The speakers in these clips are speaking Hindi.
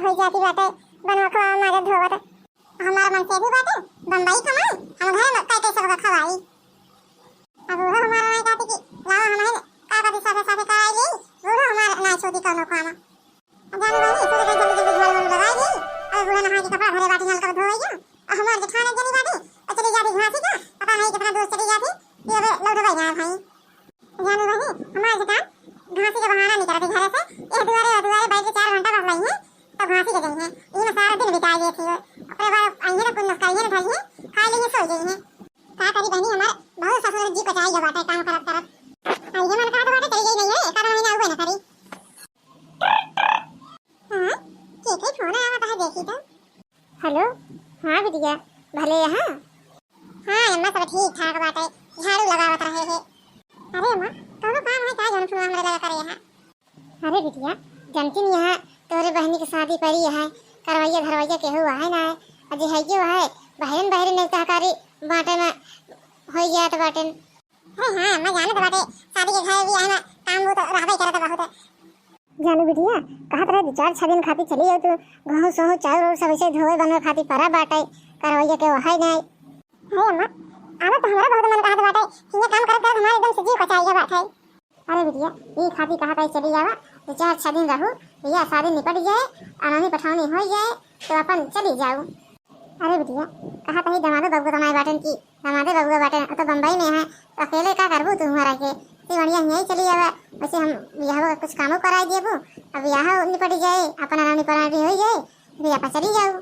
हो जाती बाटे बनवा खवा मारे धोवत हमारा मन से भी बाटे बम्बई कमाई हम घर में कैसे सब खवाई अब वो हमारा नहीं कहती कि लाओ हमारे का का साथे साथे कराई ले वो हमारा ना छोटी कोनो खाना जाने वाली तो जल्दी जल्दी घर में लगाई दी और बुढ़ा नहा के कपड़ा भरे बाटी नल कर धोई गया और हमारे जेठाने जनी बाटी और चली जाती घासी का पता नहीं कितना दूर चली जाती ये लौट भाई ना भाई जाने वाली हमारे जेठान घासी का बहाना नहीं करती घर से ये दुआरे बैठ के 4 घंटा कर लाई है तो घासी के गई है ये सारा दिन बिता गई थी अपने बाद आई है कुछ नस्काई है ढाई है खा लिए सो गई है का करी बहनी हमारे बहुत ससुर जी को चाहिए बाटे काम करत करत आई है मन का तो बाटे चली गई नहीं है एक महीना हुए ना करी हां के फोन आया था देखी तो हेलो हां बिटिया भले हां हां अम्मा सब ठीक ठाक बाटे झाड़ू लगावत रहे है अरे अम्मा कोनो काम है का जन सुना हमरे लगा करे है अरे बिटिया जानती नहीं है तोरे बहनी की शादी पड़ी है करवाइया धरवाइया के हुआ है ना अजी है जो है बहन बहन ने सहकारी बाटे में हो गया तो बाटे अरे हां मैं जाने तो बाटे शादी के घर भी है ना काम वो तो रहबे करत बहुत जानू बिटिया कहत रहे 4-6 दिन खाती चली जाओ तो गहूं सोहू चाउर और सब ऐसे धोए बनवे खाती परा बाटे करवाइया के है नहीं है अम्मा आना तो हमारा बहुत मन कहत बाटे कि ये काम करत हमारे एकदम से जी को चाहिए बात है अरे बिटिया ये खाती कहत चली जावा 4-6 दिन रहू भैया शादी निपट जाए अनानी पठानी हो जाए तो अपन चली जाऊं अरे बिटिया कहा कहीं दमादे बबू तमाई बाटन की दमादे बबू बाटन तो बंबई में है तो अकेले का करबू तू हमारा के बढ़िया यहीं चली जावे वैसे हम बियाह का कुछ कामों कराई देबू अब बियाह निपट जाए अपन अनानी पठानी हो जाए भैया पर चली जाऊं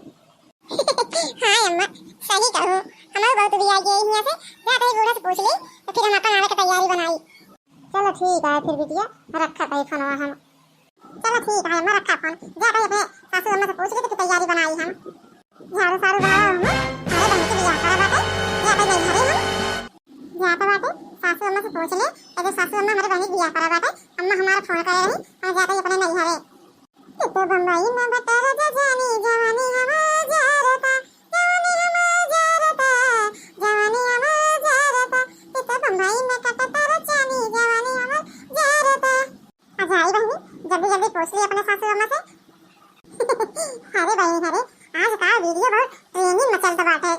हां अम्मा सही कहू हमारे बहुत बियाह गई यहां से जा कहीं बूढ़ा से पूछ ली तो फिर हम अपन आने की तैयारी बनाई चलो ठीक है फिर बिटिया रखा कहीं फोन हम चलो ठीक है मैं रखा फोन जा कहीं अपने सासू अम्मा से पूछ के तो तैयारी बनाई हम झाड़ू सारू बनाओ हम अरे बहन के बियाह करा बाटे जा कहीं नहीं घरे हम जा तो बाटे सासू अम्मा से पूछ ले अगर सासू अम्मा हमारे बहन के बियाह करा बाटे अम्मा हमारा फोन करे रही हम जा कहीं अपने नहीं घरे तो बम्बई में बता राजा जानी जवानी हमारा जारता जवानी हमारा जारता जवानी हमारा जारता तो बम्बई में कटता रचानी जवानी हमारा जारता अच्छा आई बहनी जल्दी जल्दी पूछ ली अपने सासू अम्मा से अरे बहनी अरे आज का वीडियो बहुत ट्रेंडिंग में चलता बाटे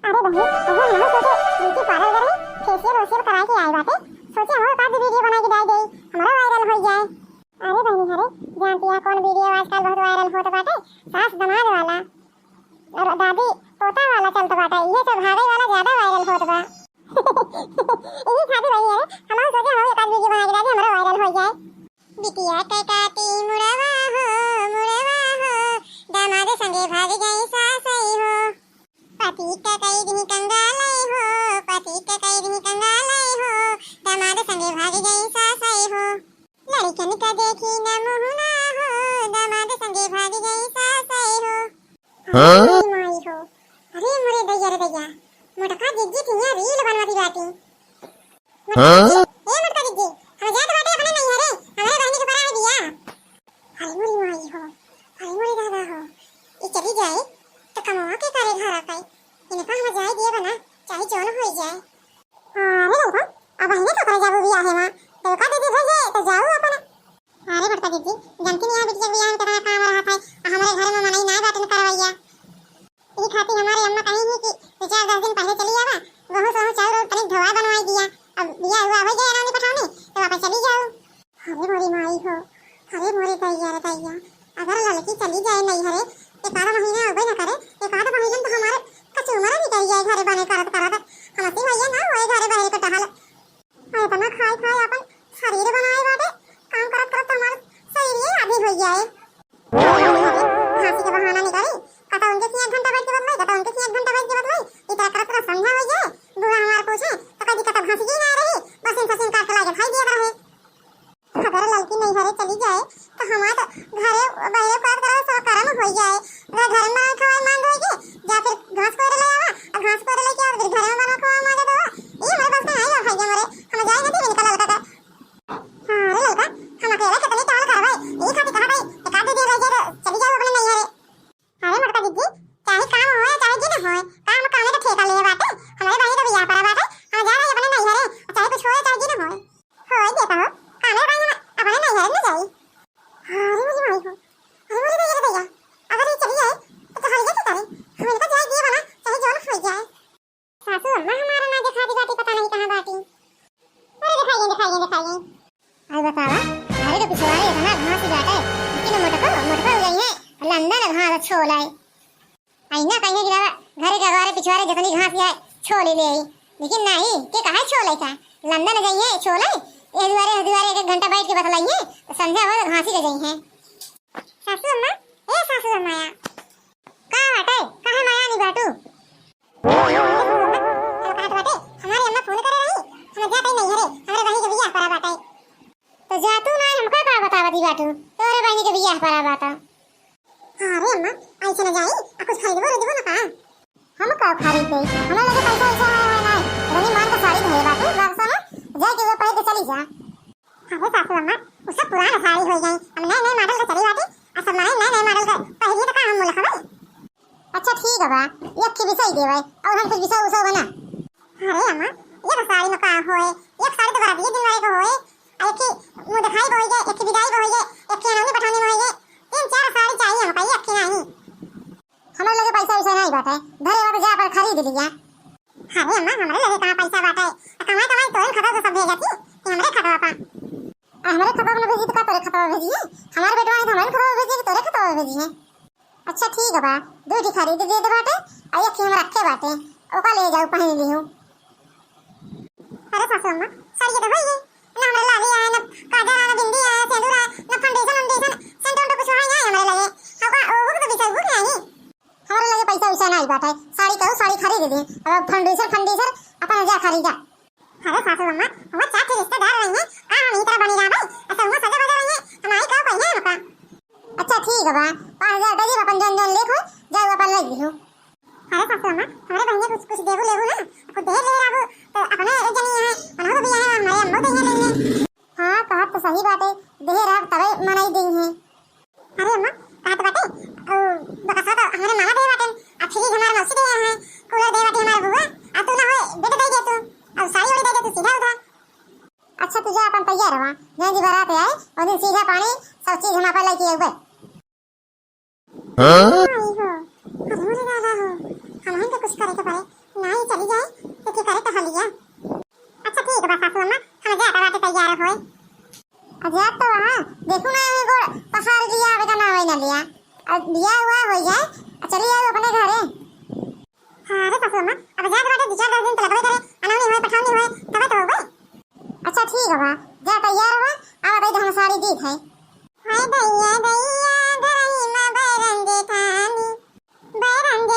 अरे बहनी वो हम सोचे ब्यूटी पार्लर गए फेशियल वेशियल करा के आई बाटे सोचे हम का वीडियो बना के डाल दे हमारा वायरल हो जाए अरे बहनी अरे जानती है कौन वीडियो आजकल बहुत वायरल होता बाटे सास दमाद वाला और दादी पोता वाला चलता बाटे ये तो भागे वाला ज्यादा वायरल होता बा ये खाती वही है हम सोचे हम एक वीडियो बना के डाल दे हमारा वायरल हो जाए बिटिया टटाती मुड़वा हो दामाद संगे भाग गई सासई हो पति टकई दी कंगालई हो पति टकई दी कंगालई हो दामाद संगे भाग गई सासई हो लड़कन का देखी न मुहना हो दामाद संगे भाग गई सासई हो हां माई हो अरे मोरे दैया रे दैया मोटका जिज्जी थी यार रील बनवाती बाटी हां ए मोटका जिज्जी हम जात बाटे अपने नहीं हरे हमारे बहनी के परा दिया अरे मोरी माई हो अरे मोरी दादा हो ये चली जाए तो कमावा के करे घर आके इनका हम जाए दिए बना चाहे जोन हो जाए अरे देखो अब बहनी तो करे जाबू बियाह है मां तो का दीदी भेजे तो जाओ अपन अरे बड़का दीदी जानती नहीं है बिटिया बियाह में कितना काम रहा था हमारे घर में मनाई ना बाटन करवाइया ये खाती हमारी अम्मा कही है कि 4-10 दिन पहले चली आवा बहुत बहुत चाउर और तनिक धोआ बनवाई दिया अब बियाह हुआ हो जाए रानी पठानी तो वापस चली जाओ अरे मोरी माई हो अरे मोरी दैया रे दैया अगर लड़की चली जाए नहीं हरे एक आधा महीना होबे ना करे एक आधा महीना तो हमारे कचुमरा निकल जाए घरे बने करत करत हमती भैया ना होए घरे बने को टहल अरे तना खाई खाई अपन शरीर बनाए बाटे काम करत करत हमारे शरीर आधी हो जाए खांसी का बहाना निकाली कटा उनके 1 घंटा बैठ के बदलाई कटा उनके 1 घंटा बैठ के बदलाई इतना करत करत समझा हो जाए बुआ हमारे पूछे तो कभी कटा खांसी ही ना रही बस इन फसिन काट के लाके खाई दिया रहे अगर लड़की नहीं घरे चली जाए तो हमारा घरे बहरे काट कर सो कर्म हो जाए अगर घर में खवाए मान होएगी या फिर घास कोरे ले आवा घास कोरे लेके और फिर घर में बना खवा मांगे दो ये हमारे पास नहीं है भाई हमारे हम जाएंगे तो निकल लड़का का हां रे लड़का हम अकेले कितनी टाल करवाए ये खाती कहा भाई एक आधे दिन रह जाए चली जाओ अपने नहीं हरे अरे मटका दीदी चाहे काम होए चाहे जी ना होए काम कामे का ठेका लिए बाटे हमारे भाई का बियाह पड़ा बाटे हम जा रहे अपने नहीं हरे चाहे कुछ होए चाहे जी ना होए देता हो कामे भाई अपने नहीं हरे ना जाई अरे मुझे भाई हो लंदन घास छोलाई आईना कहीं गिरा घर के अगवारे पिछवारे जितनी घास है छोले ले आई लेकिन नहीं के कहा छोले का लंदन गई है छोले ए दुआरे एक घंटा बैठ के बतलाई है संध्या हो घास ही गई है सासू अम्मा ए सासू अम्मा या का बाटे कहां माया नहीं बाटू बाटे हमारी अम्मा फोन कर रही हम जाते नहीं हरे हमारे बहनी के बियाह पड़ा बाटे तो जातू ना हमका का बतावती बाटू तोरे बहनी के बियाह पड़ा बाटा अरे अम्मा ऐसे न जाई कुछ खरीदबो ना का हम का खरीद दे हमरा लगे पैसा ऐसा है ना रनी मान का साड़ी है बाटू वापस ना जाए के वो पहन के चली जा अरे सासू अम्मा वो सब पुराना साड़ी हो गई हम नए नए मॉडल का चली बाटे आ सब नए नए मॉडल का पहले तो का हम मुल्क हवे अच्छा ठीक है बा एक की बिसाई देवे और हम कुछ बिसाऊ उसाऊ ना अरे अम्मा ये तो साड़ी में का होए एक साड़ी तो बराबर दिन वाले को होए एक की मुंह दिखाई को होए एक की विदाई को होए एक की अनौनी पठानी में होए तीन चार साड़ी चाहिए हम पाई अक्की नहीं हमारे लगे पैसा वैसा नहीं बात है धरे वाले जा पर खरीद लिया अरे अम्मा हमारे लगे कहां पैसा बात है कमाई कमाई तो खाता तो सब भेजती कि हमारे खाता पा हमारे खाता में भेजी तो का तोरे खाता में भेजी है हमारे बेटवा ने हमारे खाता में भेजी कि तोरे खाता में भेजी है अच्छा ठीक है बा दो ठी खरीद दे दे बाटे आ एक हम रखे बाटे ओका ले जाओ पहन ली हूं अरे सासू अम्मा साड़ी तो भई ना हमारे लाली है ना काजल है ना बिंदी है सिंदूर है ना फाउंडेशन सेंट तो कुछ है नहीं हमारे लगे हवा वो तो बिचार भूख नहीं हमारे लगे पैसा वैसा नहीं बात है साड़ी कहो साड़ी खरीद दे अब फाउंडेशन अपन जा खरीदा अरे सासू अम्मा हम चाची रिश्तेदार रही हैं का हम इतना बनी जा भाई अच्छा हम सजे बजे रही हैं हमारी का पहिया है का अच्छा ठीक है बा 5000 दे अपन जन जन लेखो जाओ अपन ले लियो अरे सासू अम्मा हमारे बहने कुछ देबो लेबो ना कुछ दे ले राबो तो अपने जनी है अनहो भी है हमारे अम्मा तो है नहीं हां कहा तो सही बात है दे राब तबे मनाई देई है अरे अम्मा बात बाटे बकसा तो हमारे मामा दे बाटे अब फ्रिज हमारे मौसी दे है कूलर दे बाटे हमारे बुआ अब तू ना होए बेटा दे दे तू अब साड़ी वाली दे दे तू सीधा उधर अच्छा तू जा अपन तैयार रहा जहां जी बारात आए और दिन सीधा पानी सब चीज हम अपन लेके आवे हां अरे मुझे दादा हो हम तो कुछ करे तो पड़े नहीं चली जाए तो क्या करे तो हल गया अच्छा ठीक है बस सासू अम्मा हम जा बारात तैयार होए अजा तो हां देखो ना वो पसार लिया आवे का ना होई ना लिया अब लिया हुआ हो जाए चली जाओ अपने घरे हां अरे सासू अम्मा अब जा बारात 2-4 दिन तो लगवे करे अनौनी होए पठानी होए तब तो होवे अच्छा ठीक है बा जा तैयार हो आवा दे हम साड़ी दी है हाय भैया भैया गई मां बैरंग जेठानी हो बैरंग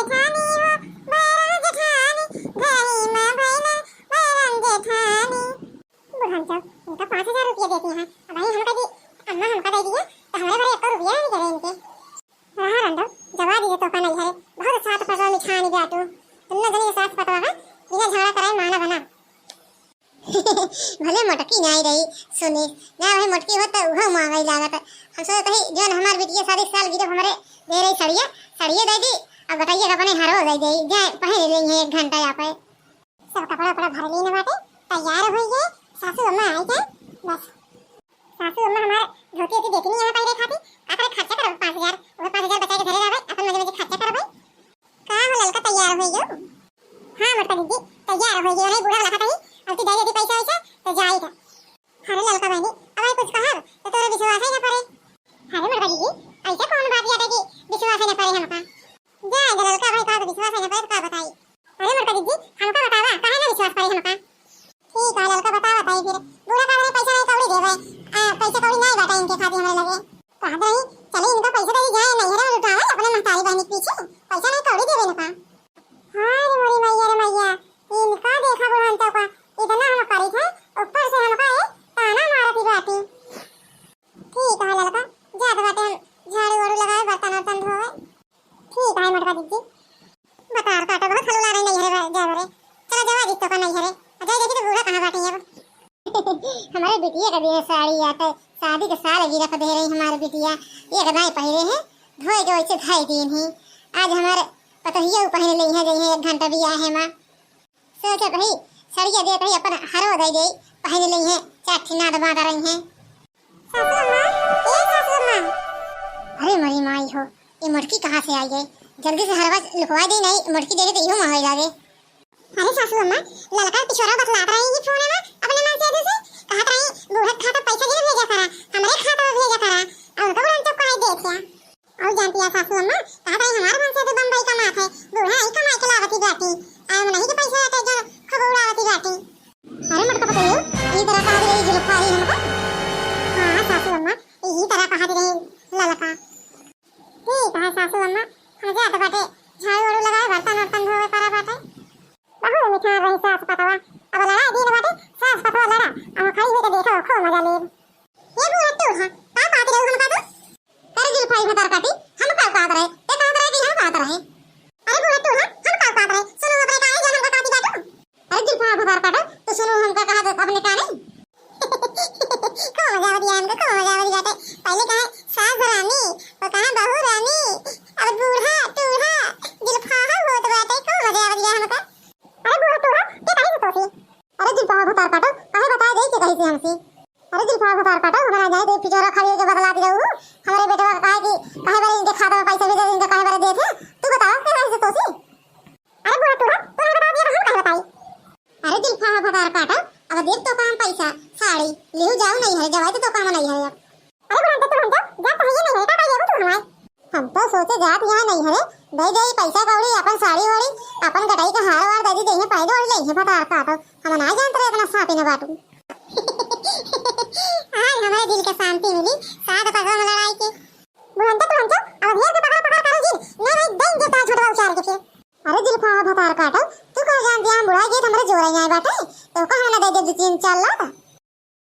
जेठानी गई मां बैरंग जेठानी बुढ़ान चल इनका 5000 रुपया देती है अब भाई हमका दी अम्मा हमका दे दिया तो हमारे घर 1 रुपया नहीं करे इनके रहा रंडो जवा दी तो का नहीं है बहुत साथ पटवा मिठानी बाटू तुमने जनी साथ पटवा है बिना झगड़ा कराए माना बना भले मटकी नहीं रही सुनी ना भाई मटकी होता वह महंगाई लागत हम सोचे कहीं जोन हमार बेटी सारी साल गिरफ हमारे दे रही सड़िया दे दी अब बताइए अपने हरो दे दी जाए पहन रही है 1 घंटा यहाँ पे सब कपड़ा कपड़ा भर ली ना बाटे तैयार हो गए सासू अम्मा आई जाए बस सासू अम्मा हमारे धोती होती देखनी यहाँ पहले खाती अपने खर्चा करो 5000 वो 5000 बचा के धरे रहो अपन मजे मजे खर्चा करो भाई का हो ललका तैयार हो गयो हां मटका दीदी तैयार हो गयो नहीं बूढ़ा लगा था अब दे दे पैसा वैसा तो जाएगा अरे ललका बहनी अब कुछ कहा तो तोरे विश्वास ही ना पड़े अरे मरवा दीदी ऐसा कौन बात याद है कि विश्वास ही ना पड़े हमका जा इधर ललका भाई का विश्वास ही ना पड़े तो का बताई अरे मरवा दीदी हमका बतावा काहे ना विश्वास पड़े हमका ठीक है ललका बतावा बताई फिर बूढ़ा का पैसा नहीं कौड़ी देवे पैसा कौड़ी नहीं बाटा इनके खाती हमें लगे कहा दे चले इनका पैसा दे जाए नहीं हरा उठावे अपने महतारी बहनी के पीछे पैसा नहीं कौड़ी देवे ना हां रे मोरी मैया रे मैया इनका देखा बुढ़ान तो का इतना हम करी थे ऊपर से हमका है ताना मारती बाटी ठीक है ललका जा तो बाटे झाड़ू वाड़ू लगाए बर्तन वर्तन धोए ठीक है मरवा दीदी बता काटा बहुत हलवा रही नहीं है जा रे चलो जवा दी तो का नहीं है अजय देखी तो बूढ़ा कहां बाटी है हमारे बिटिया का भी साड़ी आता शादी के साल गिरा दे रही हमारी बिटिया एक दाई पहरे है धोए के वैसे धाई दिन ही आज हमारे पतहिया पहने ली है जई 1 घंटा भी आए है मां सोचे भाई सड़िया दे कहीं अपन हरो दे दे पहने ली है चाठी ना दबा रही हैं सासू मां ए सासू मां अरे मरी माई हो ये मटकी कहां से आई है जल्दी से हरवा लुकवा दे नहीं मटकी देखे तो यूं महई लागे अरे सासू अम्मा ललका पिछोरा बतला रही है फोन में अपने मां से कहत रही बूढ़ा खाता पैसा गिर भेजा करा हमरे खाता में भेजा करा और उनका बुलान तो कह दे क्या और जानती है सासू अम्मा कहा था हमारे मन से तो बम्बई का माथ है बूढ़ा ही कमाई के लावती गाती आम नहीं के पैसे आते जो खबुड़ावती गाती अरे मत पता यो ये तरह कहा दे जुल्फारी हमको हां सासू अम्मा यही तरह कहा दे ललका ठीक है सासू अम्मा हम जात बाटे झाड़ू वाड़ू लगाए बर्तन वर्तन धोए करा बाटे बहुत मीठा रही सास पतवा अब लड़ा दिन बाटे सास पतवा लड़ा अब खाई हुई तो देखो खो मजा ले ये बुरा तो हां का बात रे हम का तो अरे जुल्फारी भतार काटी हम का बात रहे ए बात रहे कि हम बात रहे अरे बुरा तो हां हम का बात रहे सुनो अपने का है हम का काटी बाटो अरे जुल्फारी भतार काटो तो सुनो हम का कहा तो अपने का नहीं को मजा आ दिया हमको को मजा आ जाते पहले कहा सास रानी और कहा बहू रानी अब बूढ़ा टूढ़ा जुल्फाहा होत बाटे को मजा आ दिया हमको अरे बुरा टूढ़ा के कहीं तो सी अरे जुल्फारी भतार काटो कहे बता दे कि कहीं से हमसे अरे जुल्फारी भतार काटो हमारा जाए दे पिचोरा खाली के बदला दे रहू हमारे बेटा का कहा कि कहे बारे इनके खाता में पैसा भी दे इनका कहे बारे दे थे तू बताओ के कहीं से तो सी अरे बुरा टूढ़ा तू बता दिया हम कहे बताई अरे जुल्फारी भतार काटो अब देख तो काम पैसा साड़ी ले जाओ नहीं है जवाई तो काम नहीं है अब अरे बुरा तो हम तो जात है नहीं है का लेबो तू हमारे हम तो सोचे जात यहाँ नहीं है दे दे पैसा कौड़ी अपन साड़ी वाड़ी अपन कटाई का हार वार दे दी देंगे पैदो और ले भतार काटो हम ना जानते रहे इतना सापी न बाटू आज हमारे दिल के शांति मिली साथ पगम लड़ाई के बुरंता तो हम तो अब घेर के पकड़ पकड़ करो जी नहीं भाई देंगे तो छोटा उचार के फिर अरे जुल्फारी भतार काटो तू कह जान दिया बुढ़ा के हमारे जोर नहीं बाटे तो कहां ना दे दे 2-3 4 लाख